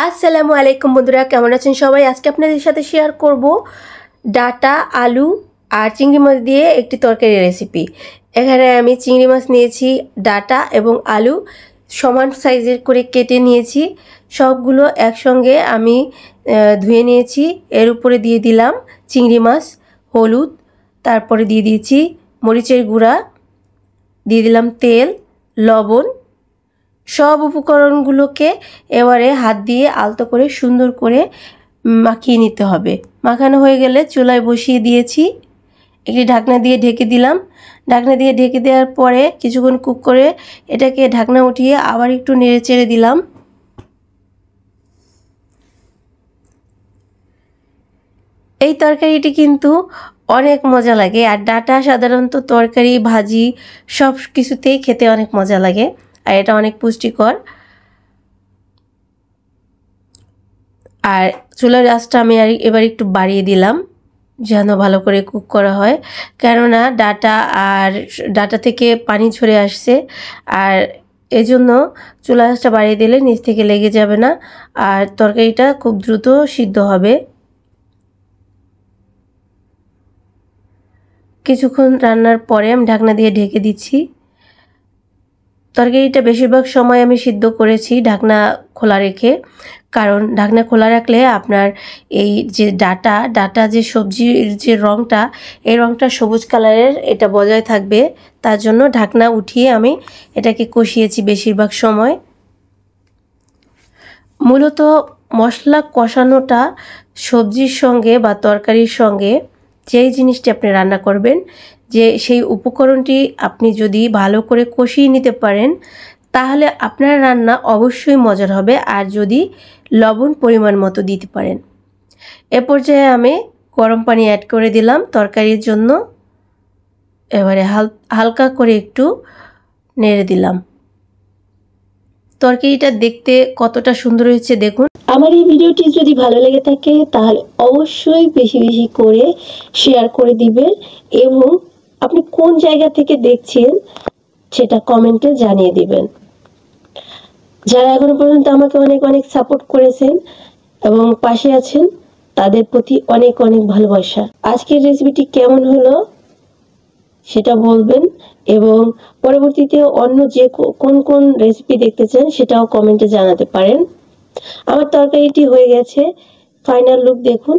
আসসালামু আলাইকুম বন্ধুরা, কেমন আছেন সবাই? আজকে আপনাদের সাথে শেয়ার করব ডাটা, আলু আর চিংড়ি মাছ দিয়ে একটি তরকারি রেসিপি। এখানে আমি চিংড়ি মাছ নিয়েছি, ডাটা এবং আলু সমান সাইজের করে কেটে নিয়েছি। সবগুলো একসঙ্গে আমি ধুয়ে নিয়েছি। এর উপরে দিয়ে দিলাম চিংড়ি মাছ, হলুদ, তারপরে দিয়ে দিয়েছি মরিচের গুঁড়া, দিয়ে দিলাম তেল, লবণ। সব উপকরণগুলোকে এবারে হাত দিয়ে আলতো করে সুন্দর করে মাখিয়ে নিতে হবে। মাখানো হয়ে গেলে চুলায় বসিয়ে দিয়েছি, একটি ঢাকনা দিয়ে ঢেকে দিলাম। ঢাকনা দিয়ে ঢেকে দেওয়ার পরে কিছুক্ষণ কুক করে এটাকে ঢাকনা উঠিয়ে আবার একটু নেড়ে চেড়ে দিলাম। এই তরকারিটি কিন্তু অনেক মজা লাগে, আর ডাটা সাধারণত তরকারি, ভাজি সব কিছুতেই খেতে অনেক মজা লাগে, আর এটা অনেক পুষ্টিকর। আর চুলার আঁচটা আমি এবার একটু বাড়িয়ে দিলাম যেন ভালো করে কুক করা হয়, কেননা ডাটা থেকে পানি ঝরে আসছে, আর এজন্য চুলার আঁচটা বাড়িয়ে দিলে নিচ থেকে লেগে যাবে না, আর তরকারিটা খুব দ্রুত সিদ্ধ হবে। কিছুক্ষণ রান্নার পরে আমি ঢাকনা দিয়ে ঢেকে দিচ্ছি। তরকারিটা বেশিরভাগ সময় আমি সিদ্ধ করেছি ঢাকনা খোলা রেখে, কারণ ঢাকনা খোলা রাখলে আপনার এই যে ডাটা যে সবজির যে রঙটা, এই রঙটা সবুজ কালারের এটা বজায় থাকবে। তার জন্য ঢাকনা উঠিয়ে আমি এটাকে কষিয়েছি বেশিরভাগ সময়। মূলত মশলা কষানোটা সবজির সঙ্গে বা তরকারির সঙ্গে যেই জিনিসটি আপনি রান্না করবেন, যে সেই উপকরণটি আপনি যদি ভালো করে কষিয়ে নিতে পারেন, তাহলে আপনার রান্না অবশ্যই মজার হবে। আর যদি লবণ পরিমাণ মতো দিতে পারেন। এ পর্যায়ে আমি গরম পানি অ্যাড করে দিলাম তরকারির জন্য। এবারে হালকা করে একটু নেড়ে দিলাম। তরকারিটা দেখতে কতটা সুন্দর হয়েছে দেখুন। আমার এই ভিডিওটি যদি ভালো লেগে থাকে তাহলে অবশ্যই বেশি বেশি করে শেয়ার করে দিবেন, এবং আপনি কোন জায়গা থেকে দেখছেন সেটা কমেন্টে জানিয়ে দিবেন। যারা এখনো পর্যন্ত আমাকে অনেক অনেক সাপোর্ট করেছেন এবং পাশে আছেন, তাদের প্রতি অনেক অনেক ভালোবাসা। আজকের রেসিপিটি কেমন হলো সেটা বলবেন, এবং পরবর্তীতে অন্য যে কোন কোন রেসিপি দেখতে চান সেটাও কমেন্টে জানাতে পারেন। আমার তরকারিটি হয়ে গেছে, ফাইনাল লুক দেখুন।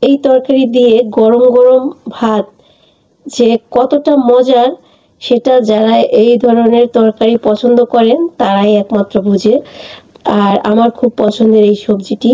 এই তরকারি দিয়ে গরম গরম ভাত যে কতটা মজার, সেটা যারা এই ধরনের তরকারি পছন্দ করেন তারাই একমাত্র বুঝে। আর আমার খুব পছন্দের এই সবজিটি।